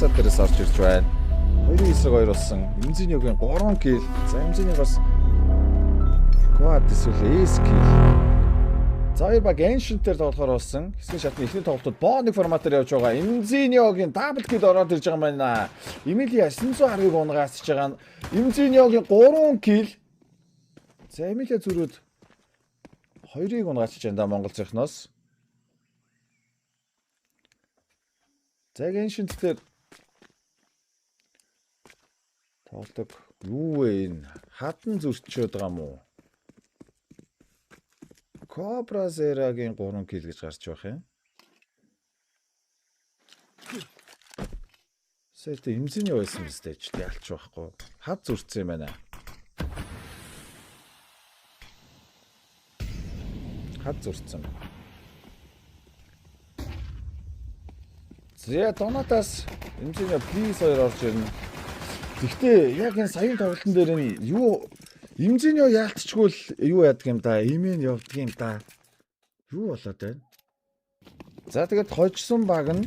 Плаза дээрээс орж ирж байна. 2-2 болсон. Имзиньогийн 3 килл. За Имзиньог бас Quad эсвэл Ace kill. За хоёр баг Ancient-ээр тоглохоор болсон. Хэсгийн шатны ихний тоглолтод бонг форматаар явж байгаа. Имзиньогийн дабл kill ороод ирж байгаа юм байна. Эмилия 910-ыг унгаасч байгаа. Имзиньогийн 3 kill. За Эмилия зүрүүд 2-ыг унгаасч байна да Монгол цахноос. За Ancient-ээр тоглодог юу вэ энэ? Хатан зөрчөөд байгаа юм уу? Cobra Zera-гийн 3 kill гэж гарч байх юм. Сэт имзэний байсан биз дээ ч ялч байхгүй. Хад зүрцсэн юм байна. Хад зүрцсэн. Зэ Донатас имзэний please 2 орж ирнэ. Гэхдээ яг энэ саяын тоглолтын дээр энэ юу Имзиньо яалтчгүй л юу яадаг юм да? Имэн явдаг юм да. Юу болоод байна? За тэгээд хожсон баг нь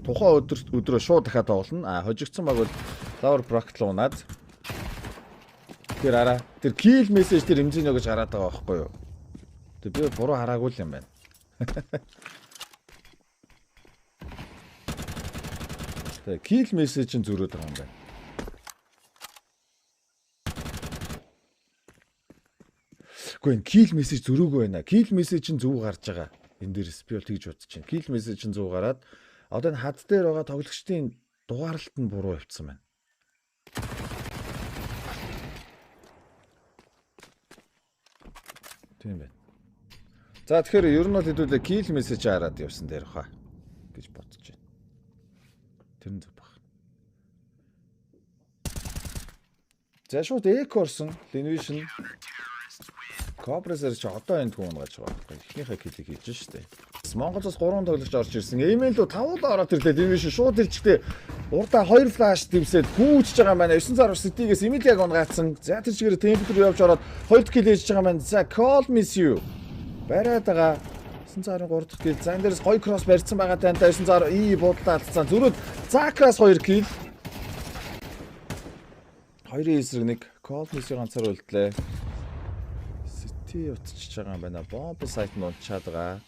тухайн өдрөө шууд дахиад тоглоно. Хожигдсон баг бол Flower Bracket унаад. Тэр араа тэр kill message тэр Имзиньо гэж хараад байгаа байхгүй юу? Тэг би буруу хараагүй л юм байна. Тэг kill message нь зөрөөд байгаа юм байна. Гэхдээ энэ kill message зөрөөгүй байна. Kill message нь зөв гарч байгаа. Энэ дээрс би бол тэгж бодож байна. Kill message нь зөв гараад одоо энэ хад дээр байгаа тоглогчдын дугаарлалт нь буруу явцсан байна. Тийм байна. За тэгэхээр ер нь бол хэдүүлээ kill message хараад явсан дээр хаа гэж бодож байна. Тэр нь зөв баг. За шууд экорсон Linevision Cobra-сэр чи одоо энэ түүн гаж байгаа. Эхнийхээ киллийг хийж штэ. Монголоос 3 тоглогч орж ирсэн. Эмэл рүү 5 ороод ирлээ. Division шууд ирчтэй. Урдаа 2 флаш дивсээд гүйж байгаа маань 960 City-гээс Эмилиаг унгаацсан. За тэр чигээр темп рүү явж ороод 2 килл хийж байгаа маань. За call miss you. Бариад байгаа 963 дахь килл. За энэ дээрс гоё кросс барьсан байгаа тань 960 и буудлаа алдсан. Зүрүүд Закраас 2 килл. 2-ийн эсрэг 1 call miss-ийг ганцаар үлдлээ. Тий утчихж байгаа юм байна. Бомб сайт нь унтчаад байгаа.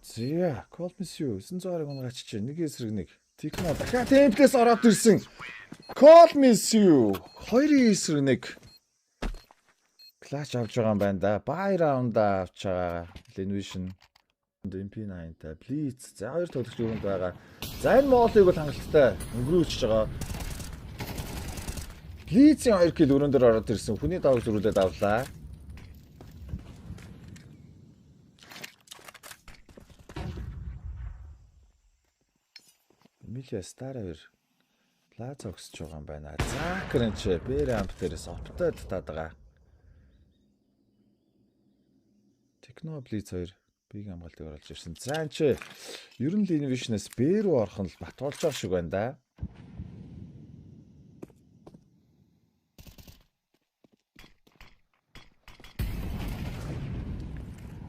Зя, call miss you. 900-ыг унгаач чи нэг эсрэг нэг. Техно дахиад темплээс ороод ирсэн. Call miss you. 2-ийн эсрэг нэг. Клач авч байгаа юм байна да. Buy round авч байгаа. Linevision MP9 та Blitz. За хоёр тоглогч өрөөнд байгаа. За энэ моолыг бол хангалттай өнгөрүүлж байгаа. Blitz-ийн 2 kill өрөөнд дээр ороод ирсэн. Хүний давж зөрүүлээд авлаа. Эмилия Star-аар Plaza өгсөж байгаа юм байна. За Crunch Bear Amp дээрээс оптод татаад байгаа. Techno Blitz 2 биг хамгаалтыг оруулж ирсэн. За энэ чи ер нь Linevision-ээс Bear руу орох нь л бат болж байгаа шиг байна да.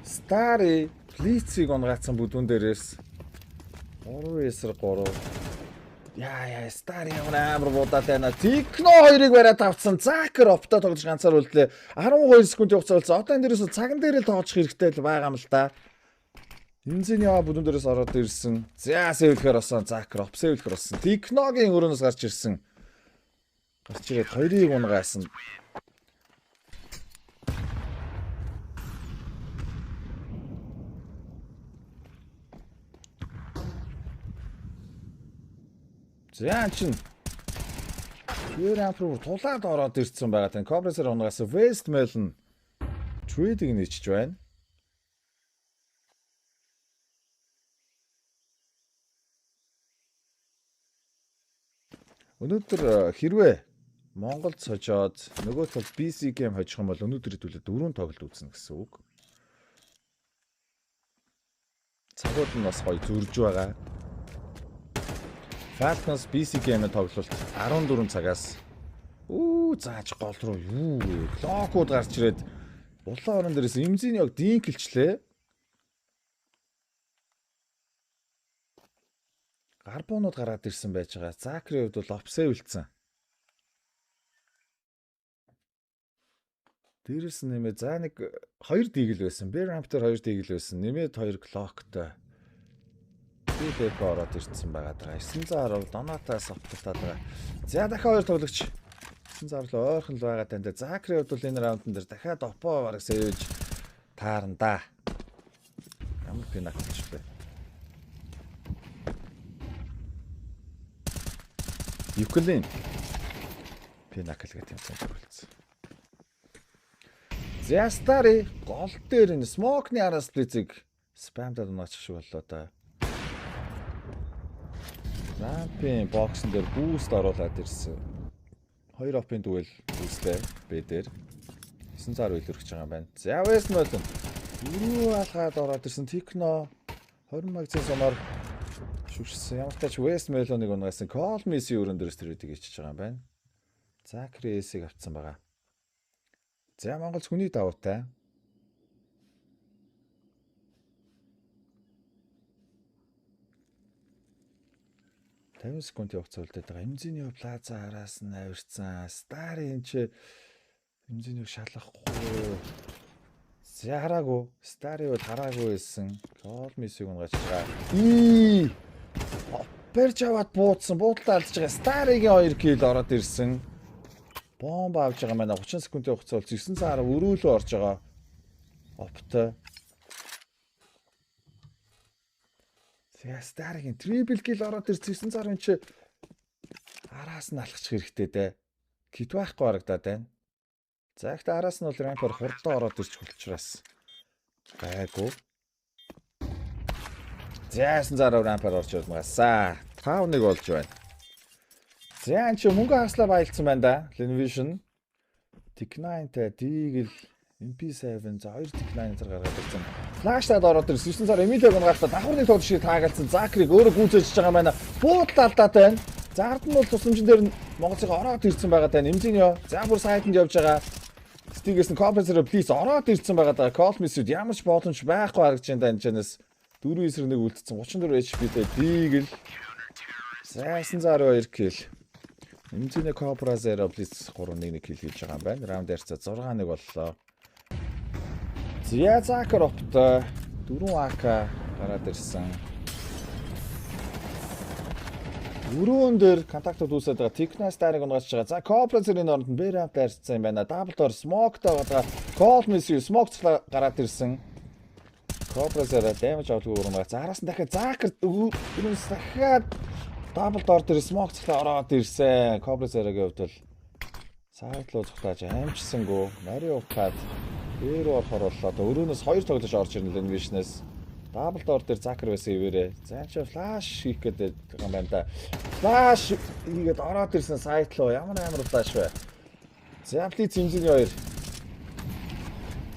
Star Blitz-ийг унгаацсан бүдүүн дээрээс 3-3 яа Star ямар амар будаад байна. Techno 2-ыг бариад авцсан. Закер оптоо тоглож ганцаар үлдлээ. 12 секунд хугацаа болсон. Одоо энэ дээрээс цаган дээр л тоожих хэрэгтэй л байгаа юм л та. Имзэний бүдүүн дээрээс ороод ирсэн. За сэвлэхээр осон. Закер оп сэвлэхээр осон. Techno-гийн өрөөнөөс гарч ирсэн. Гарч ирээд 2-ыг унгаасан. За чин Ramp-руу тулаад ороод ирсэн байгаа тань. Cobra-сэр унгаас Westmelon trade-ийг нэчж байна. Өнөөдөр хэрвээ Монголд сожоод нөгөө тал BC game хожих юм бол өнөөдөр хэдүүлээ 4 тоглолт үүснэ гэсэн үг. Цагууд нь бас гоё зөрж байгаа. Falcons BC game тоглолт 14 цагаас. Зааж гол руу юу вэ? Локууд гарч ирээд улаан орон дээрээс имзийн яг динклчлээ. Гарбуунууд гараад ирсэн байж байгаа. Закрийн хувьд бол опсээ үлдсэн. Дээрээс нэмээ за нэг 2 дигл байсан. Bear-Raptor 2 дигл байсан. Нэмээд 2 clockтай. Тэгээд ороод ирсэн байгаа даа. 910 Донатаас авталтаад байгаа. За дахиад 2 тоглогч. 910 ойрхон л байгаа танд. Закрийн хувьд бол энэ раундн дээр дахиад опо бараг сэвэж таарна да. Ямар пинакч бэ? Юклин пинакл гэдэг юм зөвлөсөн. За стари гол дээр энэ смокны араас плицэг спамдад унаачих шиг боллоо да. Лампын боксын дээр буст оруулаад ирсэн. 2 опын дүүл буустай бэ дээр 910 илэрхэж байгаа юм байна. За Westmorton юу алгаад ороод ирсэн Techno 20 магазин сумаар шүрсэн. Ямар ч тач Westmorton-ыг унаасан Call Me-ийн өрөн дээрс тэрүүдийг ичиж байгаа юм байна. Zakri-ийг авцсан байгаа. За Монголч хүний давуутай. Секунд явах цолдод байгаа. Имзиний плаза араас нь авирцсан. Старийн ч имзинийг шалгахгүй. За хараагүй. Старийн үед хараагүй байсан. Call Me-ийг унгаач байгаа. Перч аваад буудсан. Буудлаа алдж байгаа. Старигийн 2 килл ороод ирсэн. Бомб авч байгаа маань 30 секундын хугацаа бол 910 өрөөлөө орж байгаа. Оптой. Тэгээ Старигийн трипл килл ороод ирсэн 910 чи араас нь алхачих хэрэгтэй дээ. Кит байхгүй харагдаад байна. За ихтэй араас нь бол рампер хурдаа ороод ирчих учраас гайгүй. За 910 рампер орж ирж магасаа. 5-1 болж байна. За энэ чи мөнгө хаслаа баялцсан байна да. Lenvision Tech9-тай Deagle MP7 за 2 Tech9 зэрэг гаргаад ирсэн. Флаштад ороод ирсэн 9 сар Emilio гонгаалтаа давхрын тод шиг таагалцсан. Закриг өөрөө гүйцэж байгаа байна. Буудлаа алдаатай байна. За ард нь бол тусламжин дээр Монголыг ороод ирсэн байгаа тань. Эмзиньо за бүр сайданд явж байгаа. Стигээс нь компенсер please ороод ирсэн байгаа даа. Call Me-д ямар ч боломж байхгүй харагдаж байна энэ чанаас 4 эсрэг нэг үлдсэн 34 HP-тэй Deagle. За 912 kill. Эмзиньо Cobra Zero please 3-1 kill хийж байгаа юм байна. Раунд ярьцаа 6-1 боллоо. За Закр оптой 4 AK гараад ирсэн. Өрөөн дээр контактууд үүсээд байгаа. Techno Star-ыг унгаач байгаа. За Cobra-ийн оронд нь Bear-Ramp дайрцсан юм байна. Double door smoke-тай байгаа. Call Me-ийн smoke гараад ирсэн. Cobra-аараа damage авдаг уурмаа. За араас нь дахиад Zakr өрөөс дахиад double door дээр smoke ороод ирсэн. Cobra-аагийн хувьд бол сайдлуу цогтааж амжсангүй. Марио ухаад дээр орохоор боллоо. Өрөөнөөс 2 тоглож орж ирнэ Lenvision-ээс. Double door дээр Zakr байсан ивэрээ. Заавч флаш хийх гэдэг юм байна да. Флаш хийгээд ороод ирсэн сайт руу ямар флаш вэ? За Blitz Emzini 2.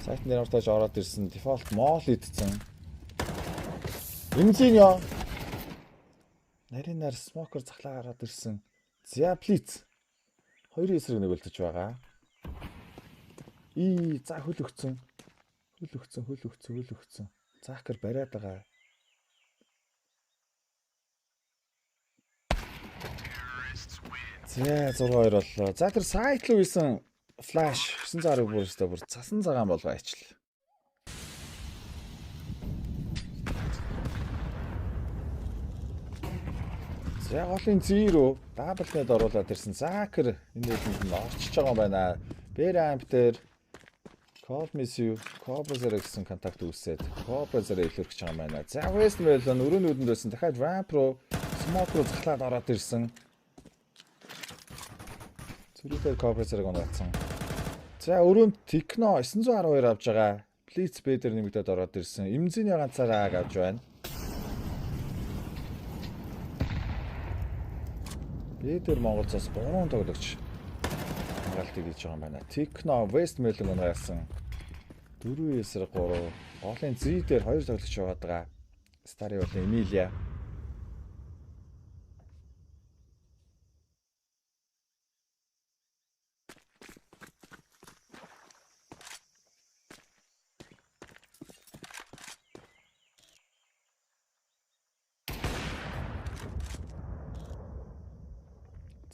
Сайт дээр ортож ороод ирсэн. Default mall идсэн. Emzini. Нарийнаар smoker захлаа гараад ирсэн. За Blitz 2 эсрэг нэг үлдэж байгаа. За хөл өгцөн. Закр бариад байгаа. За 6-2 боллоо. За тэр сайт руу исэн флаш 910 бүрстэй бүр цасан цагаан болгоо ачлаа. За голын зero double net оруулаад ирсэн. Закр энэ үйлдэнд нь орчиж байгаа юм байна. Bear-Ramp дээр Call Me-ийн Cobra-аар гэсэн контакт үүсээд Cobra-аар илэрхэж байгаа юм байна. За Westmorton өрөөнүүдэнд байсан дахиад Ramp руу smoke руу захлаад ороод ирсэн. Зүрхээр Cobra-аар гоногдсон. За өрөөнд Techno 912 авж байгаа. Blitz B дээр нэмэгдээд ороод ирсэн. Emzini ганцаараа авж байна. B дээр Монголоос 3 тоглогч галтыг хийж байгаа юм байна. Techno Westmorton гоногдсон. 4 эсрэг 3. Голын Z дээр 2 тоглогч яваад байгаа. Стари болон Emilia.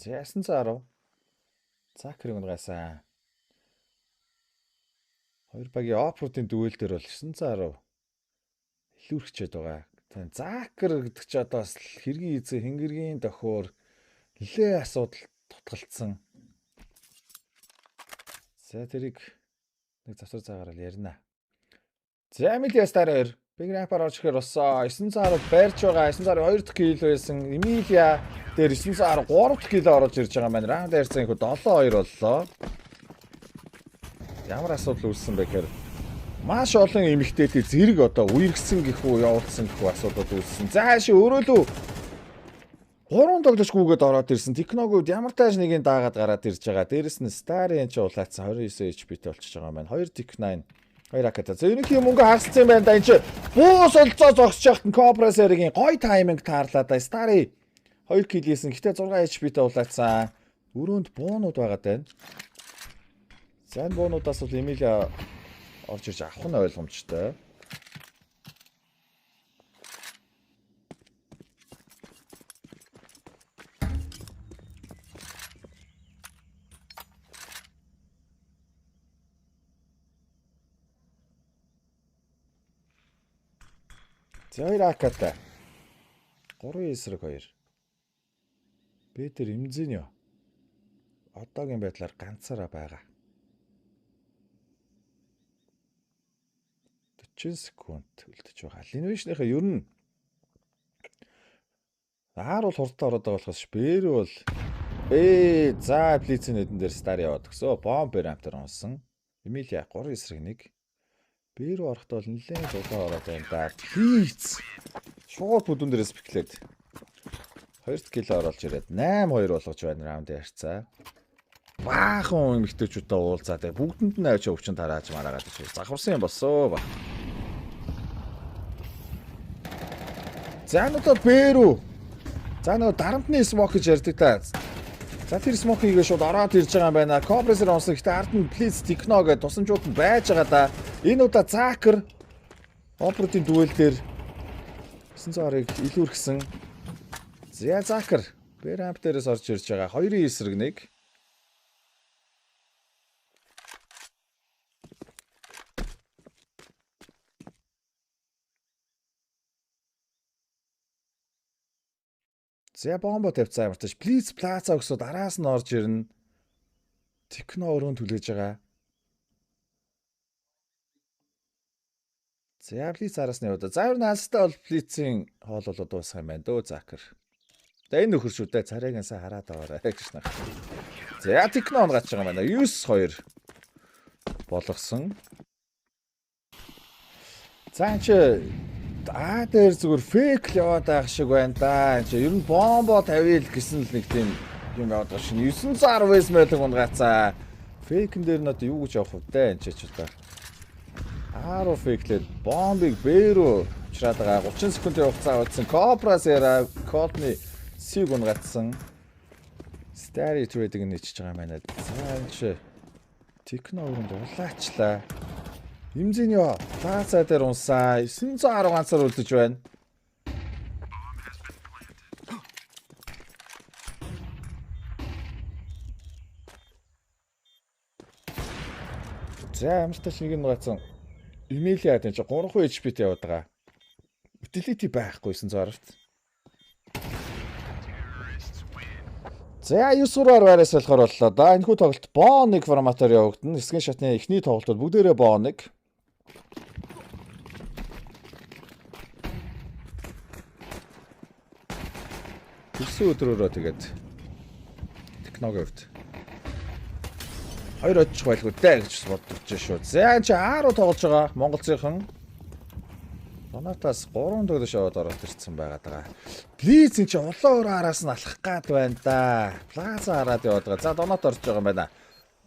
За 910. Закер унгасан. Хоёр багийн опруудын дүгэл дээр бол 910 илүү хчээд байгаа. Тэгээ Закер гэдэг чи одоо бас хэргийн эзэ хэнгэргийн дохиор нэлээ асуудал тутгалцсан. За тэрийг нэг завсар цагаараа ярина. За Эмилиа Стар 2 Биг Рампаар орж ихээр боссоо 910 байрч байгаа. 902 дахь кил байсан. Эмилиа дээр 910 3 дахь кил орж ирж байгаа маань. Раунд ярьсан их 7-2 боллоо. Ямар асуудал үүссэн бэ гэхээр маш олон эмэгтэйтэй зэрэг одоо үерхсэн гэх үү, явуулсан гэх үү асуудал үүссэн. За хаашаа өөрөө л 3 тоглож гүгээд ороод ирсэн. Техногууд ямар тааш нэгийг даагаад гараад ирж байгаа. Дээрэс нь Старын ч улаацсан 29 HP-тэй болчихж байгаа маань. 2 Tech9 2 аката. За ерөнхий мөнгө хагассан юм байна да. Энд чи буус олцоо зогсож яхад нь Копросергийн гой тайминг таарлаа да. Стары 2 kill хийсэн. Гэтэ 6 HP-тэй улаацсан. Өрөөнд буунууд байгаад байна. За энэ буунуудаас бол Эмилиа орж ирж авах нь ойлгомжтой. За 2 аката. 3 эсрэг 2. Бэтэр имзэнё. Одоогийн байдлаар ганцаараа байгаа. 40 секунд үлдэж байгаа. Линвишнийхээ ер нь аар бол хурдтай ороод байгаа болохоос Бэр бол за Блицийн эдэн дээр Стар яваад өгсөө. Бомб Рамптер онсон. Эмилиа 3 эсрэг 1. Бэр орохдоо бол нэлээд дулаан ороод байна да. Блиц. Шууд бүдүүн дээрээс пиклээд 2 кил оруулж ирээд 8-2 болгож байна раунд ярьцаа. Баахан эмэгтэйчүүдээ уулзаа. Тэгээ бүгдэнд нь авч өвчин тарааж мараагаад чи завхарсан юм болсоо ба. За надад Бэрүү. За нөгөө дарамтны смок гэж ярьдаг та. За тэр смокийг шууд ороод ирж байгаа юм байна. Копросер онсон гэхдээ ард нь Блиц Техно гэдэг тусамжууд нь байж байгаа да. Энэ удаа Закер Опротын дүгэл дээр 900-ыг илүүрхсэн. За Закер Бэрамп дээрээс орж ирж байгаа. 2-ын эсрэг 1. За бомбо тавьцаа ямартаж Блиц плаца өгсөд араас нь орж ирнэ. Техно өрөөнд түлээж байгаа. За Блиц араас нь яваа. За ер нь алстаа бол Блицийн хоол болоод дуусах юм байна дөө Закер. За энэ нөхөр шүү дээ царайган сайн хараад байгаарай гэж нах. За Техно онгаач байгаа юм байна. 9-2 болгосон. За энэ чи дээр зүгээр фейк л яваад байх шиг байна да. Энд чи ер нь бомбо тавиал гэсэн л нэг тийм юм яваад байгаа шин 910 вэсмэлэг унгацаа. Фейкэн дээр нь одоо юу гэж явах вэ дээ энэ ч удаа. Ааруу фейклээд бомбыг Бэрүү учраад байгаа. 30 секундын хугацаа удсан. Копросера Колтны сиг унгацсан. Старий трейдинг нэчиж байгаа юм байна. За энэ чи Техно өрөнд улаачлаа. Имзэнё плаца дээр унсаа 910 ганцаар үлдэж байна. За амттай шиг нэг гацсан. Эмилиа энэ чи 3 HP-тэй яваад байгаа. Utility байхгүй 910-т. За 9-аар вараас болохоор боллоо да. Энэхүү тоглолт боо 1 форматаар явагдана. Скрин шотны эхний тоглолтууд бүгдээрээ боо 1. Тэрсэн өдрөөрөө тэгээд Техногийн хувьд 2 очих байлгүй дээ гэж бодож шүү. За энэ чи ааруу тоглож байгаа Монголцынхан. Донатаас 3 тоглож аваад ороод ирсэн байгаад байгаа. Блиц энэ чи улаан өрөө араас нь алхах гад байна да. Плаза хараад яваад байгаа. За донат орж байгаа юм байна.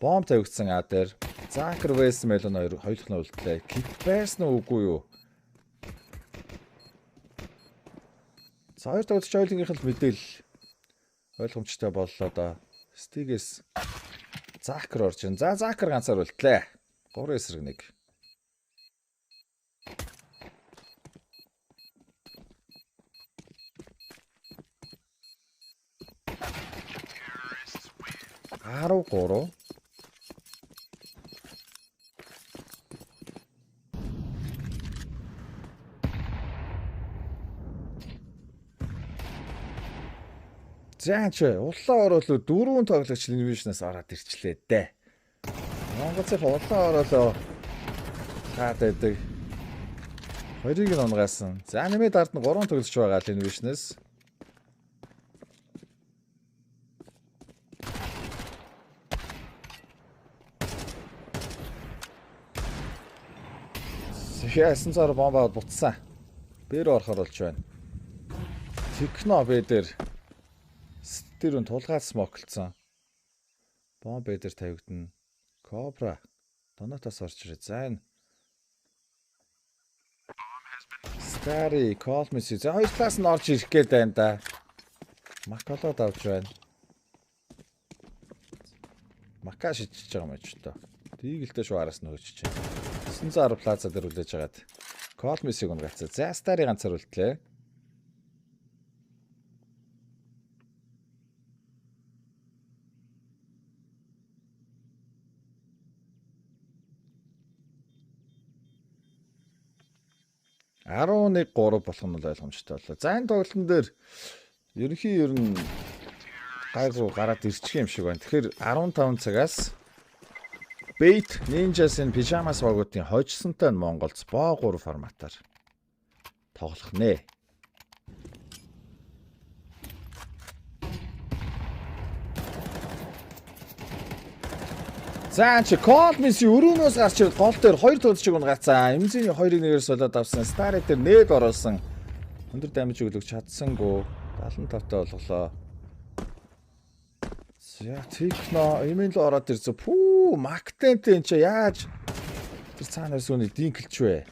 Бомб тавигдсан а дээр. Закер Весмелон 2 хоёулах нь үлдлээ. Кит байсан уу үгүй юу? За хоёр тоглож ойлгийнх нь мэдээлэл ойлгомжтой боллоо да. Стигээс Закер орж ин. За Закер ганцаар үлдлээ. 3 эсрэг 1. 13. Заач улаан ороолоо 4 тоглогч Livision-аас ороод ирчлээ дээ. Монголын улаан ороолоо хаад байдаг. Хоёрыг нь унгаасан. За нэмээд ард нь 3 тоглогч байгаа Livision-аас. Яасан цаар бомбаад бутсан. Бээр орохоор болж байна. Техно бэдэр тэр нь тулгаад смоклцсон. Бомб бэдэр тавигдана. Кобра донотоос орж ирээ. За энэ Стари Колмис за хоёр талаас нь орж ирэх гээд байна да. Маколод авч байна. Мака шидчихэж байгаа юм аа ч тоо. Тийгэлтэй шүү араас нь хөөж чинь. 910 плаза дээр үлээж хагаад Колмисыг унгацсан. За Стари ганцаар үлдлээ. Нэг 3 болох нь ойлгомжтой боллоо. За энэ тоглолтын дээр ер нь гайгүй гараад ирчих юм шиг байна. Тэгэхээр 15 цагаас Bait Ninjas-ын Pyjamas багуудын хожсонтой нь Монголд Bo 3 форматаар тоглох нэ. За чи Colmis өрөөнөөс гарч ирээд гол дээр 2 тоглогчийг унгацсан. Эмзэний 2-1-ээр солиод авсан. Starry дээр нээд оруулсан. Өндөр дамж өглөг чадсангүй. 75-таа болголоо. За Техно эмэн л ороод ирсэн. Пүү Мактент энэ чи яаж тэр цаанаас үний динклч вэ?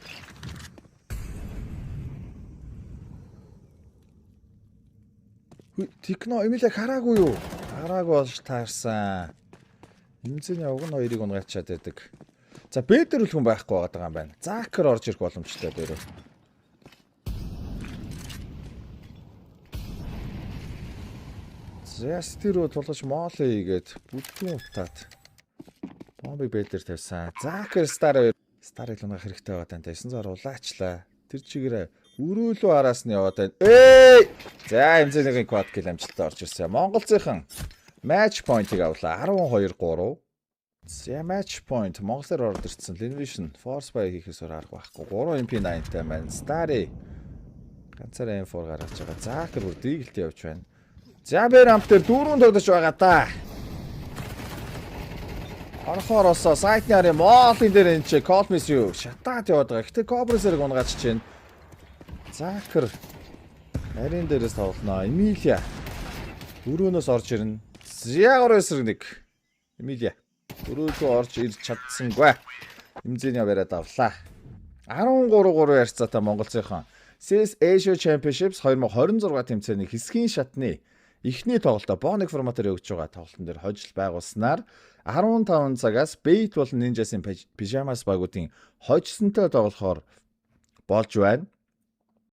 Техно эмэлэг хараагүй юу? Хараагүй болж таарсан. Эмзэний уг нь 2-ыг унгачаад байдаг. За бэдэр үлхэн байхгүй байгаа юм байна. Закер орж ирэх боломжтой дээрөө. Зэстэрөө тулгаж моолё хийгээд бүдгэн утаад. Бомбыг бэдэр тавьсан. Закер Старыг л унгах хэрэгтэй байгаа тань 900 улаачлаа. Тэр чигээр өрөөлөө араас нь яваад байна. За эмзэний квад кил амжилттай орж ирсэн. Монголцынхан match point-ыг авлаа. 12-3. За match point Монголоор орж ирсэн. Livision Force Buy хийхээс арга байхгүй. 3 MP9-тай маань Starry ганцаараа M4 гаргаж байгаа. Закер бүр дийгэлт явж байна. За бэр амт дээр 4 тоглож байгаа да. Орохоор осоо сайтны арын моолын дээр энэ чи Colmis юу шатаад яваад байгаа. Гэтэ Cobra-сэрэг унгаач чинь. Закер нарийн дээрээс тоглоно. Эмилия өрөөнөөс орж ирнэ. Зягор эсрэг нэг. Эмилия өрөөлөө орж ирж чадсангүй. Эмзэний бариад авлаа. 13-3 ярцаатай Монголцынхан CS Asia Championships 2026 тэмцээний хэсгийн шатны эхний тоглолтоо Bo 1 форматаар өгч байгаа тоглолтын дээр хожил байгуулснаар 15 цагаас Bait болон Ninjas-ын Pyjamas багуудын хожсонтой тоглохоор болж байна.